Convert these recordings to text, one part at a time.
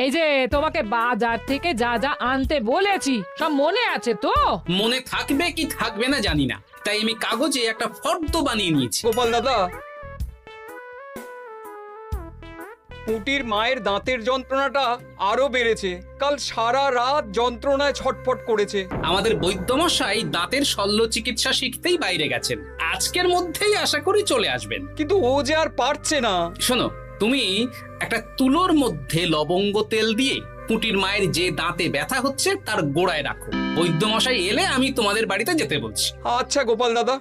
এই যে তোমাকে বাজার থেকে যা যা আনতে বলেছি সব মনে আছে তো? মনে থাকবে কি থাকবে না জানি না, তাই আমি কাগজে একটা ফর্দ বানিয়ে নিয়েছি। গোপাল দাদা, পুটির মায়ের দাঁতের যন্ত্রণাটা আরো বেড়েছে। কাল সারা রাত যন্ত্রণায় ছটফট করেছে। আমাদের বৈদ্যমশাই দাঁতের শল্য চিকিৎসা শিখতেই বাইরে গেছেন, আজকের মধ্যেই আশা করি চলে আসবেন। কিন্তু ও যে আর পারছে না। শোনো, তুমি একটা তুলোর মধ্যে লবঙ্গ তেল দিয়ে পুটির মায়ের যে দাঁতে ব্যথা হচ্ছে তার গোড়ায় রাখো। বৈদ্যমশাই এলে আমি তোমাদের বাড়িতে যেতে বলছি। আচ্ছা গোপাল দাদা।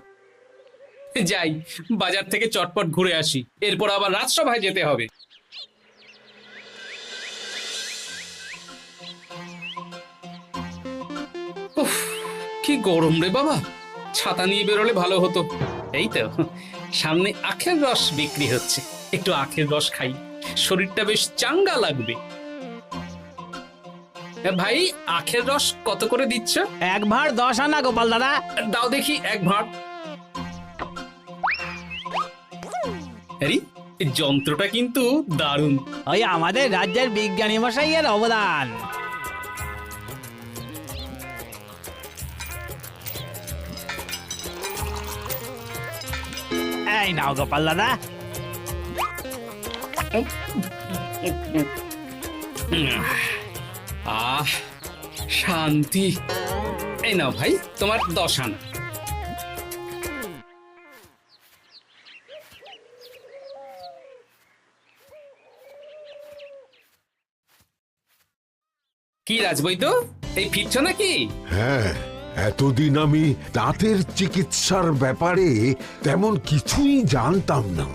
যাই, বাজার থেকে চটপট ঘুরে আসি, এরপর আবার রাজসভায় যেতে হবে। উফ, কি গরম রে বাবা, ছাতা নিয়ে বেরোলে ভালো হতো। এই তো সামনে আখের রস বিক্রি হচ্ছে, একটু আখের রস খাই, শরীরটা বেশ চাঙ্গা লাগবে। ভাই, আখের রস কত করে দিচ্ছ? 1 ভাঁড় 10 আনা গোপাল দাদা। দাও দেখি 1 ভাঁড়। আরে, এই যন্ত্রটা কিন্তু দারুণ। ওই আমাদের রাজ্যের বিজ্ঞানী মশাইয়ের অবদান। এই নাও গোপাল দাদা। আহ, শান্তি। এই নাও ভাই, তোমার 10 আনা। কি রাজবৈদ্য, এই ফিরছ নাকি? হ্যাঁ, এতদিন আমি দাঁতের চিকিৎসার ব্যাপারে তেমন কিছুই জানতাম না,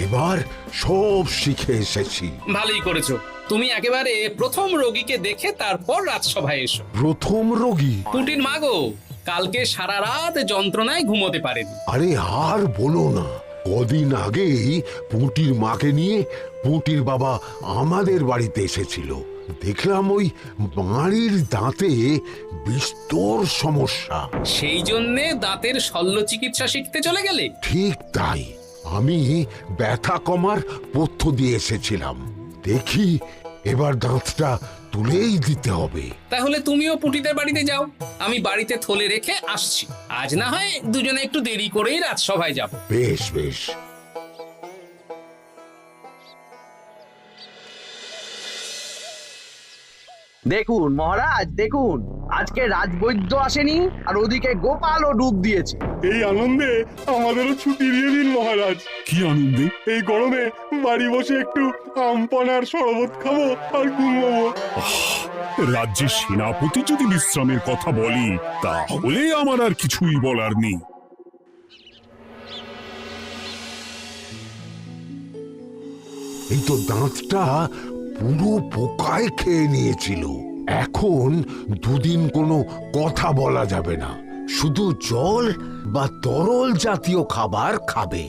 এবার সব শিখে এসেছি। ভালোই করেছো, তুমি একেবারে প্রথম রোগীকে দেখে তারপর রাজসভায় এসো। প্রথম রোগী? পুটির মা গো, কালকে সারা রাত যন্ত্রণায় ঘুমোতে পারেনি। আরে আর বলো না, কদিন আগেই পুঁটির মাকে নিয়ে পুঁটির বাবা আমাদের বাড়িতে এসেছিল। দেখলাম ওই বাড়ির দাঁতে বিস্তর সমস্যা। সেই জন্যে দাঁতের শল্য চিকিৎসা শিখতে চলে গেলে? ঠিক তাই, আমি ব্যথা কমার পথ্য দিয়ে এসেছিলাম। দেখি এবার দাঁতটা তুলেই দিতে হবে। তাহলে তুমিও পুটিদের বাড়িতে যাও, আমি বাড়িতে থলে রেখে আসছি। আজ না হয় দুজনে একটু দেরি করেই রাজসভায় যাব। বেশ বেশ। দেখুন মহারাজ, দেখুন আজকে রাজবৈদ্য আসেনি, আর ওদিকে গোপালও ডুব দিয়েছে। এই আনন্দে আমাদেরও ছুটি দিয়ে দিন মহারাজ। কি আনন্দে? এই গরমে বাড়ি বসে একটু আমপানার শরবত খাবো আর ঘুমবো। রাজ্যের সেনাপতি যদি বিশ্রামের কথা বলি, তাহলে আমার আর কিছুই বলার নেই। এই তো দাঁতটা পুরো পোকায় খেয়ে নিয়েছিল। এখন দুদিন কোনো কথা বলা যাবে না, শুধু জল বা তরল জাতীয় খাবার খাবে।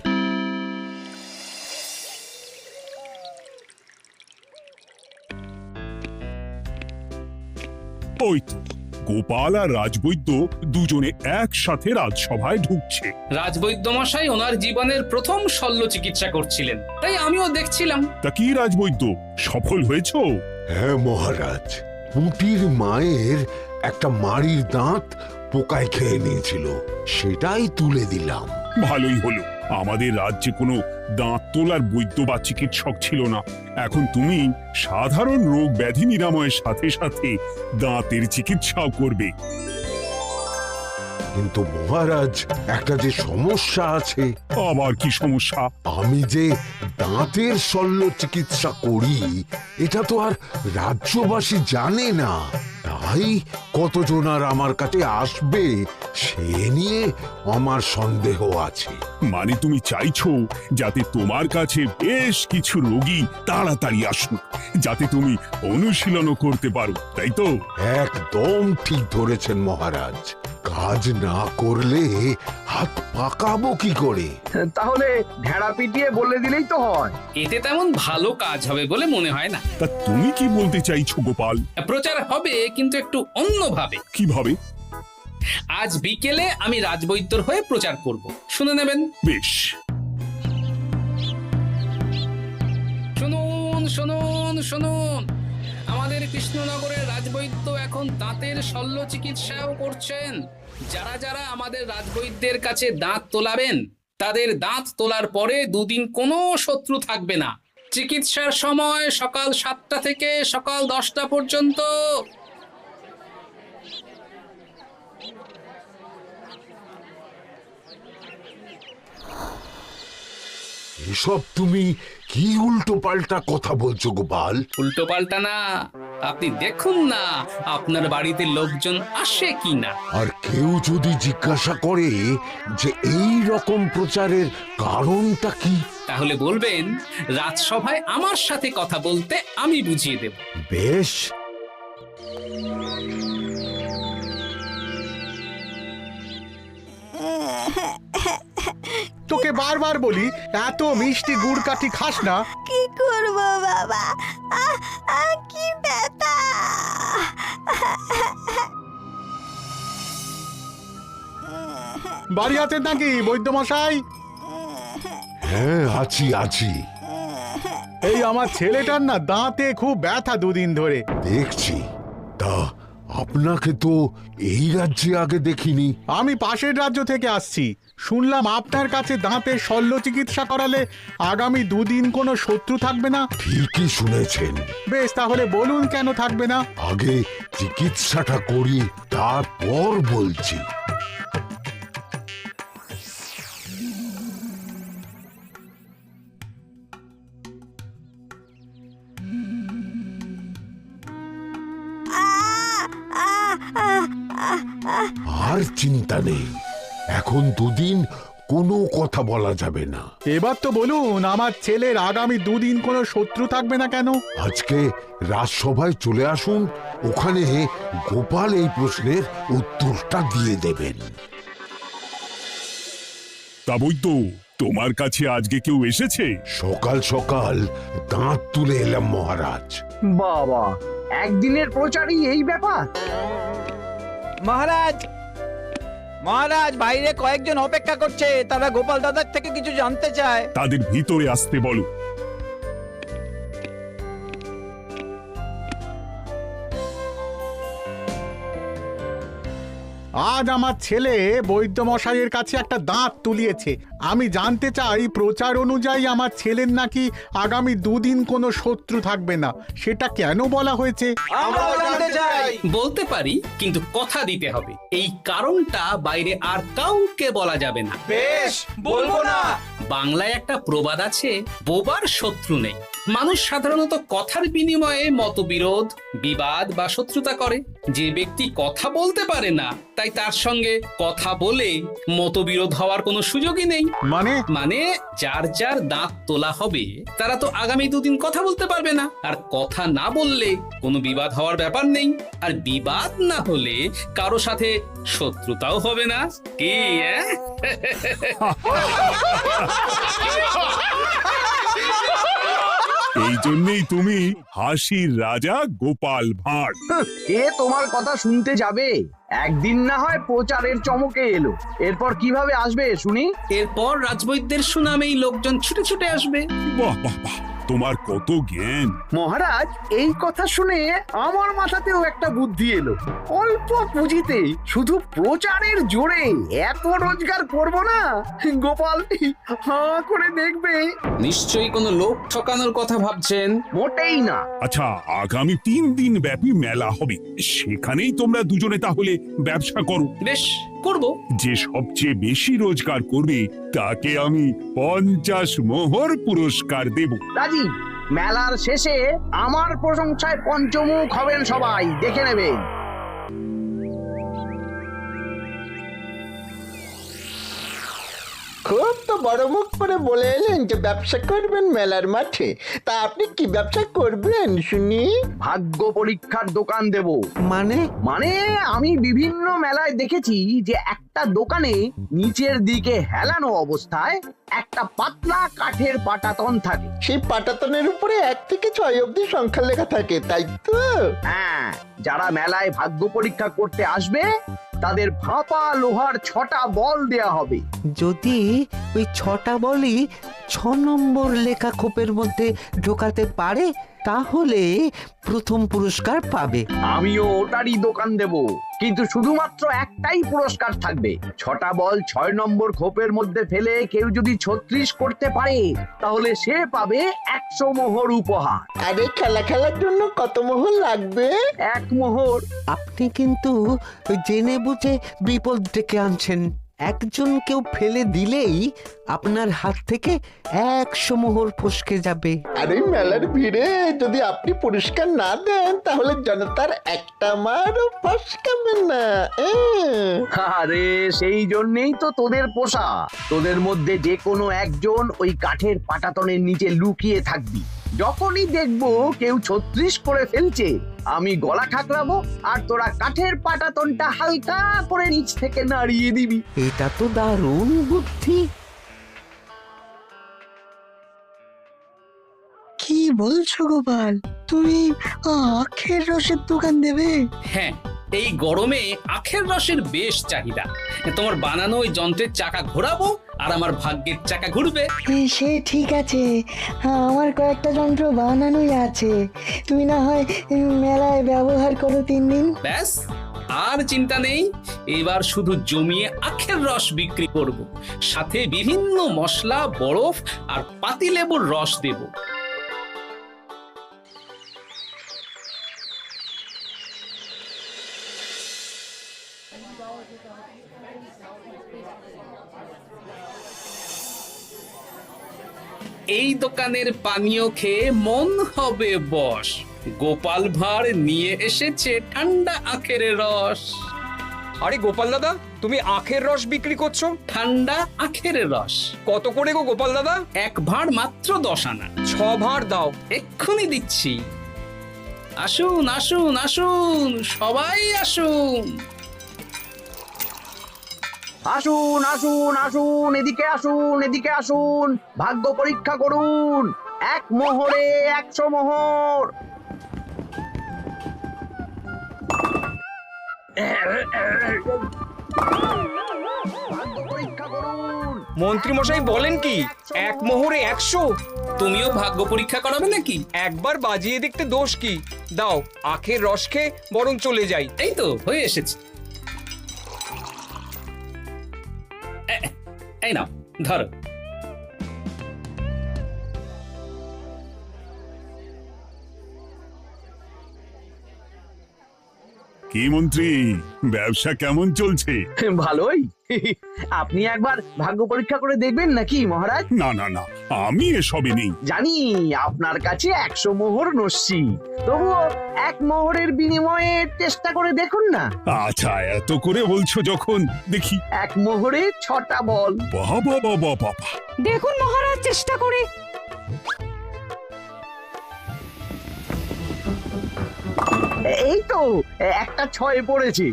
ওই তো গোপাল আর রাজবৈদ্য দুজনে একসাথে রাজসভায় ঢুকছে। রাজবৈদ্য মশাই ওনার জীবনের প্রথম শল্য চিকিৎসা করছিলেন, তাই আমিও দেখছিলাম। তা কি রাজবৈদ্য, সফল হয়েছ? হ্যাঁ মহারাজ, পুঁটির মায়ের একটা মাড়ির দাঁত পোকায় খেয়ে নিয়েছিল, সেটাই তুলে দিলাম। ভালোই হলো, আমাদের রাজ্যে কোনো দাঁত তোলার বৈদ্য বা চিকিৎসক ছিল না। এখন তুমি সাধারণ রোগ ব্যাধি নিরাময়ের সাথে সাথে দাঁতের চিকিৎসাও করবে। কিন্তু মহারাজ, একটা যে সমস্যা আছে। আবার কি সমস্যা? আমি যে দাঁতের শল্য চিকিৎসা করি এটা তো আর রাজ্যবাসী জানে না, তাই কতজন আর আমার কাছে আসবে সে নিয়ে আমার সন্দেহ আছে। মানে তুমি চাইছো যাতে তোমার কাছে বেশ কিছু রোগী তাড়াতাড়ি আসুক, যাতে তুমি অনুশীলনও করতে পারো, তাই তো? একদম ঠিক ধরেছেন মহারাজ, কাজ না করলে হাত পাকাবো কি করে? তাহলে ঢেড়া পিটিয়ে বলে দিলেই তো হয়। এতে তেমন ভালো কাজ হবে বলে মনে হয় না। তা তুমি কি বলতে চাইছো গোপাল? প্রচার হবে, কিন্তু একটু অন্যভাবে। কিভাবে? আজ বিকেলে আমি রাজবৈদ্যর হয়ে প্রচার করব, শুনে নেবেন। বেশ। শুনুন শুনুন শুনুন, আমাদের কৃষ্ণনগরের রাজবৈদ্য এখন দাঁতের শল্য চিকিৎসাও করছেন। যারা যারা আমাদের রাজবৈদ্যের কাছে দাঁত তোলাবেন, তাদের দাঁত তোলার পরে দুদিন কোনো শত্রু থাকবে না। চিকিৎসার সময় সকাল 7টা থেকে সকাল 10টা পর্যন্ত। এসব তুমি কি উল্টো পাল্টা কথা বলছো গোপাল? উল্টো পাল্টা না, আপনি দেখুন না আপনার বাড়িতে লোকজন আসে কিনা। আর কেউ যদি জিজ্ঞাসা করে যে এই রকম প্রচারের কারণটা কি, তাহলে বলবেন রাজসভায় আমার সাথে কথা বলতে আমি বুঝিয়ে দেব। বেশ। তোকে বারবার বলি এত মিষ্টি গুড় কাঠি খাস না। কি করব বাবা, কি ব্যথা। বাড়ি আছেন নাকি বৈদ্যমশাই? হ্যাঁ, আছি আছি। এই আমার ছেলেটার না দাঁতে খুব ব্যথা দুদিন ধরে। দেখছি। তা আপনাকে তো এই রাজ্যে আগে দেখিনি। আমি পাশের রাজ্য থেকে আসছি। শুনলাম আপনার কাছে দাঁতের শল্য চিকিৎসা করালে আগামী দুদিন কোনো শত্রু থাকবে না। ঠিকই শুনেছেন। বেশ, তাহলে বলুন কেন থাকবে না? আগে চিকিৎসাটা করি, তারপর বলছি। আর চিন্তা নেই, এখন দুদিন কোনো কথা বলা যাবে না। এবার তো বলুন আমার ছেলের আগামী দুদিন কোনো শত্রু থাকবে না কেন? আজকে রাজসভায় চলে আসুন, ওখানে গোপাল এই প্রশ্নের উত্তরটা দিয়ে দেবেন। তা বৈদ্য, তোমার কাছে আজকে কেউ এসেছে? সকাল সকাল দাঁত তুলে এলাম মহারাজ। বাবা, একদিনের প্রচারই এই ব্যাপার? মহারাজ, মহারাজ, বাইরে কয়েকজন অপেক্ষা করছে। তারা গোপাল দাদার থেকে কিছু জানতে চায়। তাদের ভিতরে আসতে বলো। আজ আমার ছেলে বৈদ্যমশাইয়ের কাছে একটা দাঁত তুলিয়েছে। আমি জানতে চাই প্রচার অনুযায়ী আমার ছেলের নাকি আগামী দুদিন কোনো শত্রু থাকবে না, সেটা কেন বলা হয়েছে? বলতে পারি, কিন্তু কথা দিতে হবে। এই কারণটা বাইরে আর কাউকে বলা যাবে না। বেশ, বলবো না। বাংলায় একটা প্রবাদ আছে, বোবার শত্রু নেই। মানুষ সাধারণত কথার বিনিময়ে মতবিরোধ, বিবাদ বা শত্রুতা করে। যে ব্যক্তি কথা বলতে পারে না, তাই তার সঙ্গে কথা বলে মতবিরোধ হওয়ার কোনো সুযোগই নেই। মানে যার যার দাঁত তোলা হবে তারা তো আগামী দুদিন কথা বলতে পারবে না। আর কথা না বললে কোনো বিবাদ হওয়ার ব্যাপার নেই। আর বিবাদ না হলে কারো সাথে শত্রুতাও হবে না। কি এই জন্যই তুমি হাসির রাজা গোপাল ভাঁড়। কে তোমার কথা শুনতে যাবে? একদিন না হয় প্রচারের চমকে এলো, এরপর কিভাবে আসবে শুনি? এরপর রাজবৈদ্যের সুনামেই লোকজন ছুটে ছুটে আসবে। বাহ বাহ বাহ, তোমার কত জ্ঞান! মহারাজ, এই কথা শুনে আমার মাথাতেও একটা বুদ্ধি এলো। অল্প পুঁজিতে শুধু প্রচারের জোরে এত রোজগার করব না, গোপাল হাঁ করে দেখবে। নিশ্চয়ই কোনো লোক ঠকানোর কথা ভাবছেন। মোটেই না। আচ্ছা, আগামী 3 দিন ব্যাপী মেলা হবে, সেখানেই তোমরা দুজনে তাহলে ব্যবসা করো। বেশ, করব। যে সবচেয়ে বেশি রোজগার করবে তাকে আমি 50 মোহর পুরস্কার দেব। রাজি। মেলার শেষে আমার প্রশংসায় পঞ্চমুখ হবেন সবাই, দেখে নেবেন। খুব তো বড় মুখ করে বলে এলেন যে ব্যবসা করবেন মেলার মাঠে। তা আপনি কি ব্যবসা করবেন শুনি? ভাগ্য পরীক্ষার দোকান দেব। মানে? মানে আমি বিভিন্ন মেলায় দেখেছি যে একটা দোকানে নিচের দিকে হেলানো অবস্থায় একটা পাতলা কাঠের পাটাতন থাকে। সেই পাটাতনের উপরে 1 থেকে 6 অবধি সংখ্যা লেখা থাকে, তাই তো? হ্যাঁ, যারা মেলায় ভাগ্য পরীক্ষা করতে আসবে তাদের ভাপা লোহার 6টা বল দেয়া হবে। যদি ওই 6টা বলই নম্বর লেখা খোপের মধ্যে ঢোকাতে পারে তাহলে প্রথম পুরস্কার পাবে। আমিও ওটারই দোকান দেব, কিন্তু শুধুমাত্র একটাই পুরস্কার থাকবে। 6টা বল 6 নম্বর খোপের মধ্যে ফেলে কেউ যদি 36 করতে পারে তাহলে সে পাবে 100 মোহর উপহার। আরে খেলার জন্য কত মোহর লাগবে? 1 মোহর। আপনি কিন্তু জেনে বুঝে বিপদ ডেকে আনছেন। একজন কেউ ফেলে দিলেই আপনার হাত থেকে 100 মোহর ফসকে যাবে। আরে মেলার ভিড়ে যদি আপনি পুরস্কার না দেন তাহলে জনতার একটা মারও ফসকাবে না। আরে সেই জন্যই তো তোদের পোষা। তোদের মধ্যে যে কোনো একজন ওই কাঠের পাটাতনের নিচে লুকিয়ে থাকবি। যখনই দেখবো কেউ 36 করে ফেলছে আমি গলা ঠাকরাবো আর তোরা কাঠের পাটাতনটা হালকা করে নিচ থেকে নাড়িয়ে দিবি। এটা তো দারুণ বুদ্ধি। কি বলছো গোপাল, তুমি আখের রসের দোকান দেবে? হ্যাঁ, এই গরমে আখের রসের বেশ চাহিদা। তোমার বানানো ওই যন্ত্রের চাকা ঘোরাবো আর আমার ভাগ্যের চাকা ঘুরবে। সে ঠিক আছে, আমার কয়েকটা যন্ত্র বানানোই আছে। তুমি না হয় মেলায় ব্যবহার করো 3 দিন। ব্যাস, আর চিন্তা নেই। এবার শুধু জমিয়ে আখের রস বিক্রি করব, সাথে বিভিন্ন মশলা, বরফ আর পাতিলেবুর রস দেব। এই দোকানের পানীয় খেয়ে মন হবে বশ। গোপাল ভাঁড় নিয়ে এসেছে ঠান্ডা আখের রস। আরে গোপাল দাদা, তুমি আখের রস বিক্রি করছো? ঠান্ডা আখের রস। কত করে গো গোপাল দাদা? 1 ভাঁড় মাত্র 10 আনা। 6 ভাঁড় দাও। এক্ষুনি দিচ্ছি। আসুন আসুন আসুন, সবাই আসুন। আসুন আসুন আসুন, এদিকে আসুন, এদিকে আসুন, ভাগ্য পরীক্ষা করুন। 1 মোহরে 100 মোহর। ভাগ্য পরীক্ষা করুন। মন্ত্রী মশাই বলেন কি 1 মোহরে 100? তুমিও ভাগ্য পরীক্ষা করাবে নাকি? একবার বাজিয়ে দেখতে দোষ কি? দাও, আখের রস খেয়ে বরং চলে যাই। এই তো হয়ে এসেছে। এই নাও, ধরো। কি মন্ত্রী, ব্যবসা কেমন চলছে? ভালোই। আপনি একবার ভাগ্য পরীক্ষা করে দেখবেন নাকি মহারাজ? না না না, আমি এসবে নেই। জানি আপনার কাছে 100 মোহর নস্যি, তবুও 1 মোহরের বিনিময়ে চেষ্টা করে দেখুন না। আচ্ছা, এত করে বলছো যখন, দেখি। 1 মোহরে 6টা বল। বাবা বাবা বাবা, দেখুন মহারাজ চেষ্টা করে। এই তো একটা 6 পড়েছে,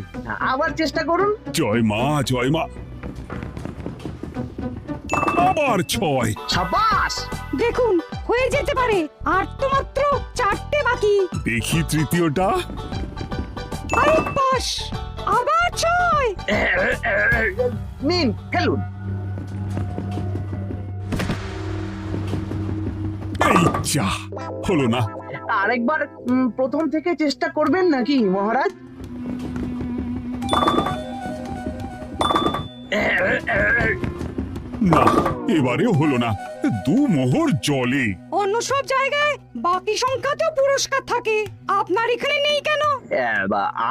আবার চেষ্টা করুন। জয় মা, জয় মা। আবার 6। সাবাস। দেখুন হয়ে যেতে পারে, আর তো মাত্র 4টে বাকি। দেখি তৃতীয়টা। আরে পাস, আবার 6। নিন, খেলুন। এই যা, হলো না। আরেকবার প্রথম থেকে চেষ্টা করবেন নাকি মহারাজ? না, এবারেও হলো না। 2 মোহর জলে। অন্য সব জায়গায় বাকি সংখ্যাতেও পুরস্কার থাকে, আপনার এখানে নেই কেন?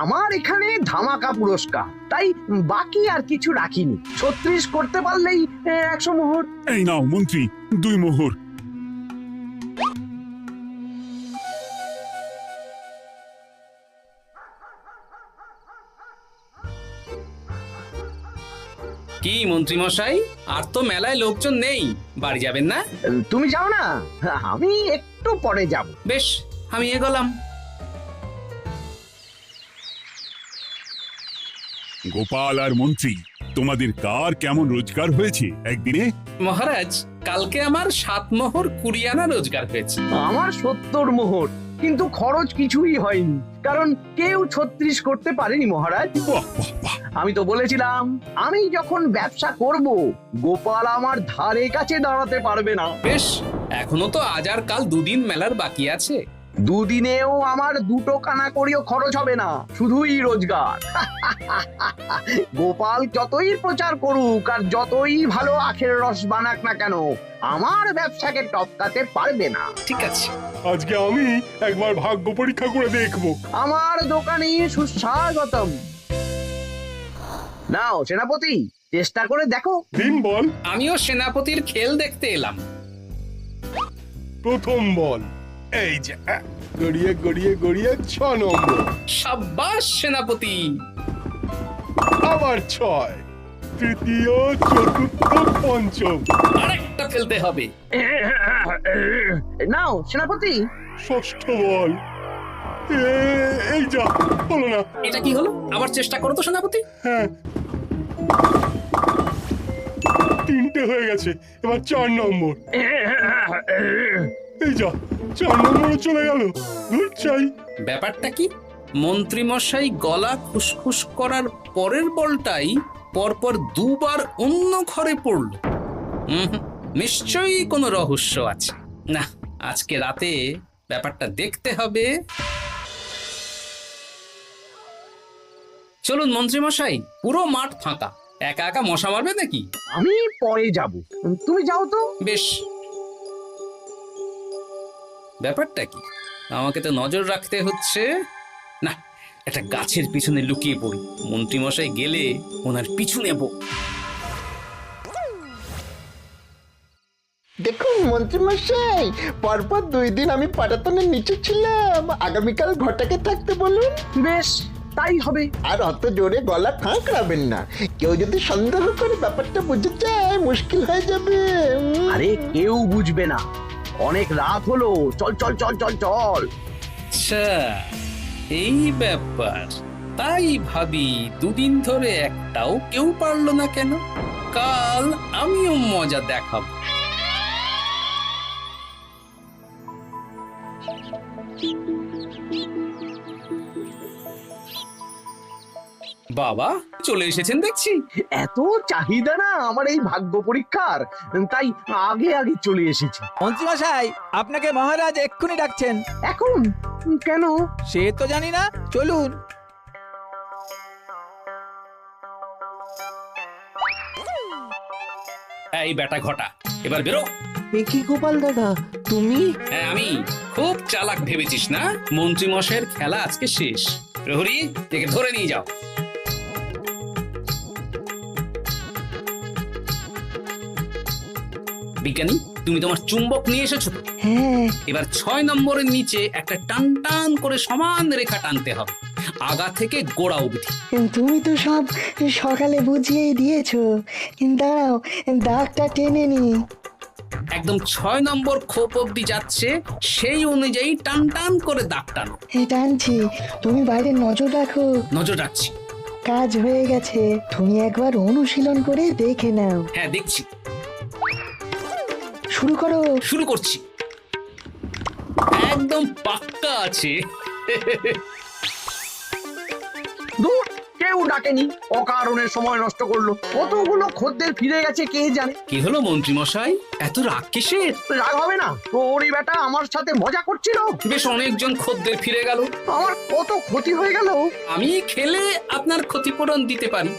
আমার এখানে ধামাকা পুরস্কার, তাই বাকি আর কিছু রাখিনি। 36 করতে পারলেই 100 মোহর। এই নাও মন্ত্রী, 2 মোহর। কি মন্ত্রী মশাই, আর তো মেলায় লোকজন নেই, বাড়ি যাবেন না? তুমি যাও না, আমি একটু পরে যাব। বেশ, আমি এগোলাম। গোপাল আর মন্ত্রী, তোমাদের কার কেমন রোজগার হয়েছে একদিনে? মহারাজ, কালকে আমার 7 মোহর 20 আনা রোজগার হয়েছে। আমার 70 মোহর। কিন্তু খরচ কিছুই হয়নি, কারণ কেউ 36 করতে পারেনি মহারাজ। আমি তো বলেছিলাম আমি যখন ব্যবসা করব গোপাল আমার ধারে কাছে দাঁড়াতে পারবে না। বেশ, এখনো তো আজ আর কাল দুদিন মেলার বাকি আছে। দুদিনেও আমার 2 কানা করিও খরচ হবে না, শুধুই রোজগার। গোপাল যতই প্রচার করুক আর যতই ভালো আখের রস বানাক না কেন, আমার ব্যবসাকে টপকাতে পারবে না। ঠিক আছে, আজকে আমি একবার ভাগ্য পরীক্ষা করে দেখবো। আমার দোকানে সুস্বাগতম। নাও সেনাপতি, চেষ্টা করে দেখো। দিন বল। আমিও সেনাপতির খেল দেখতে এলাম। প্রথম বল, এই যে গড়িয়ে গড়িয়ে গড়িয়ে 6 নম্বর। সাব্বাস সেনাপতি। আবার 6, তৃতীয়, চতুর্থ, পঞ্চম। আরেকটা ফেলতে হবে। নাও সেনাপতি। ষষ্ঠ বল, এই যা, হলো না। এটা কি হলো? আবার চেষ্টা করো তো সেনাপতি। হ্যাঁ, 3টে হয়ে গেছে, এবার 4 নম্বর। এই যা, 4 নম্বরে চলে গেল। ধুর চাই। ব্যাপারটা কি? মন্ত্রী মশাই গলা খুসখুস করার পরের বলটাই পরপর 2 বার অন্য ঘরে পড়ল। নিশ্চয়ই কোনো রহস্য আছে। না, আজকে রাতে ব্যাপারটা দেখতে হবে। চলুন মন্ত্রী মশাই, পুরো মাঠ ফাঁকা, একা একা মশা মারবে নাকি? আমি পরে যাব, তুমি যাও তো। বেশ। ব্যাপারটা কি? আমাকে তো নজর রাখতে হচ্ছে। না, একটা গাছের পিছনে লুকিয়ে পড়ি, মন্ত্রী মশাই গেলে ওনার পিছু নেব। দেখুন মন্ত্রী মশাই, পরপর 2 দিন আমি পাটাতনের নিচে ছিলাম। আগামীকাল ঘটাকে থাকতে বলুন। বেশ, তাই হবে। আর অত জোরে গলা ঠাঁকড়াবেন না, কেউ যদি সন্দেহ করে ব্যাপারটা বুঝে যায় মুশকিল হয়ে যাবে। আরে কেউ বুঝবে না, অনেক রাত হলো, চল চল চল চল চল। আচ্ছা, এই ব্যাপার। তাই ভাবি 2 দিন ধরে একটাও কেউ পারলো না কেন? কাল আমিও মজা দেখাবো। বাবা চলে এসেছেন দেখছি। এত চাহিদা না আমার এই ভাগ্য পরীক্ষার, তাই আগে আগে চলে এসেছি। মন্ত্রী মশাই, আপনাকে মহারাজ এক্ষুনি ডাকছেন। এখন কেন? সে তো জানি না, চলুন। এই বেটা ঘটা, এবার বেরো। এ কি গোপাল দাদা, তুমি? হ্যাঁ আমি। খুব চালাক ভেবেছিস না? মন্ত্রী মশাইয়ের খেলা আজকে শেষ। প্রহরী, একে ধরে নিয়ে যাও। বিজ্ঞানী, তুমি তোমার চুম্বক নিয়ে এসেছো তো? হ্যাঁ। এবার 6 নম্বরের নিচে একটা টান টান করে সমান রেখা টানতে হবে, আগা থেকে গোড়া অবধি। তুমি তো সব সকালে বুঝিয়েই দিয়েছো, দাঁড়াও দাগটা টেনে নি। একদম 6 নম্বর খোপ অবধি যাচ্ছে, সেই অনুযায়ী টান টান করে দাগ টানো। টানছি, তুমি বাইরে নজর রাখো। নজর রাখছি। কাজ হয়ে গেছে, তুমি একবার অনুশীলন করে দেখে নাও। হ্যাঁ দেখছি। শুরু করো। শুরু করছি। একদম পাক্কা আছে। দূর, কেউ ডাকেনি, অকারণে সময় নষ্ট করলো। কতগুলো খদ্দের ফিরে গেছে কে জানে। কি হলো মন্ত্রী মশাই, এত রাগ কিসের? রাগ হবে না, ওরই বেটা আমার সাথে মজা করছিল। বেশ অনেকজন খদ্দের ফিরে গেল, আমার কত ক্ষতি হয়ে গেল। আমি খেলে আপনার ক্ষতিপূরণ দিতে পারি।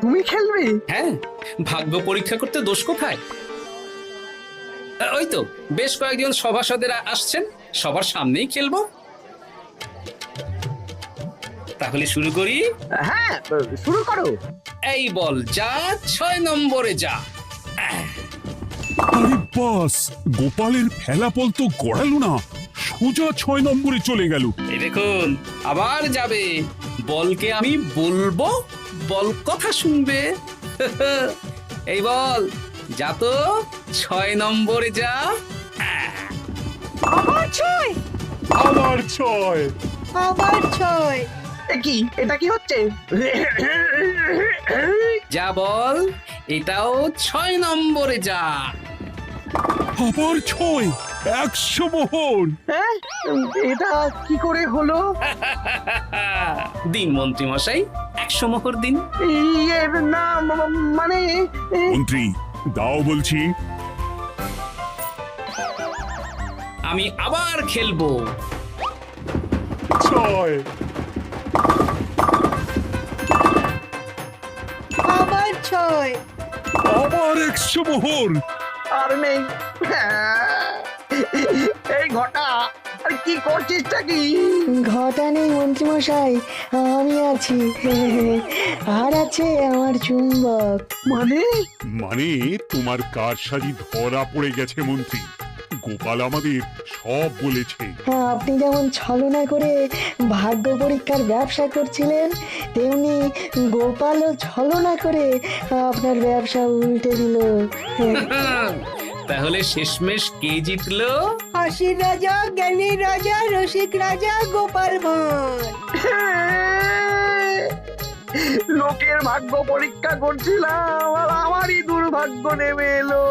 তুমি খেলবে? হ্যাঁ, ভাগ্য পরীক্ষা করতে দোষ কোথায়? ওই তো বেশ কয়েকজন সভাসদেরা আসছেন, সবার সামনেই খেলবো। তাহলে শুরু করি। হ্যাঁ শুরু করো। এই বল যা, 6 নম্বরে যা। আরে বাস, গোপালের ফেলাফল তো গড়ালো না, সোজা 6 নম্বরে চলে গেল। এই দেখুন, আবার যাবে। বলকে আমি বলবো, বল কথা শুনবে। এই বল যা তো, 6 নম্বরে যা। আবার 6, আবার 6, আবার 6। কি এটা কি হচ্ছে? যা বল, এটাও 6 নম্বরে যা। আবার 6, 100 মোহর। হ্যাঁ এটা কি করে হলো? দিন মন্ত্রী মশাই, 100 মোহর দিন। ইয়ে না মানে মন্ত্রী দাও বলছি। আমি আবার খেলবো। 6 আবার 6। আবার 100 মোহর। আর নেই। এই ঘটা আর কি করছিসটা কি? ঘটা নেই মন্ত্রীমশাই, আমি আছি। আর আছে আমার চুম্বক। মানে মানে তোমার কারসাজি ধরা পড়ে গেছে মন্ত্রী। গোপাল আমাদের সব বলেছে। আপনি যেমন ছলনা করে ভাগ্য পরীক্ষার ব্যবসা করছিলেন, তেমনি গোপালও ছলনা করে আপনার ব্যবসা উল্টে দিল। তাহলে শেষমেশ কে জিতলো? হাসির রাজা, জ্ঞানীর রাজা, রসিক রাজা গোপাল ভাঁড়। লোকের ভাগ্য পরীক্ষা করছিলাম আর আমারই দুর্ভাগ্য নেমে এলো।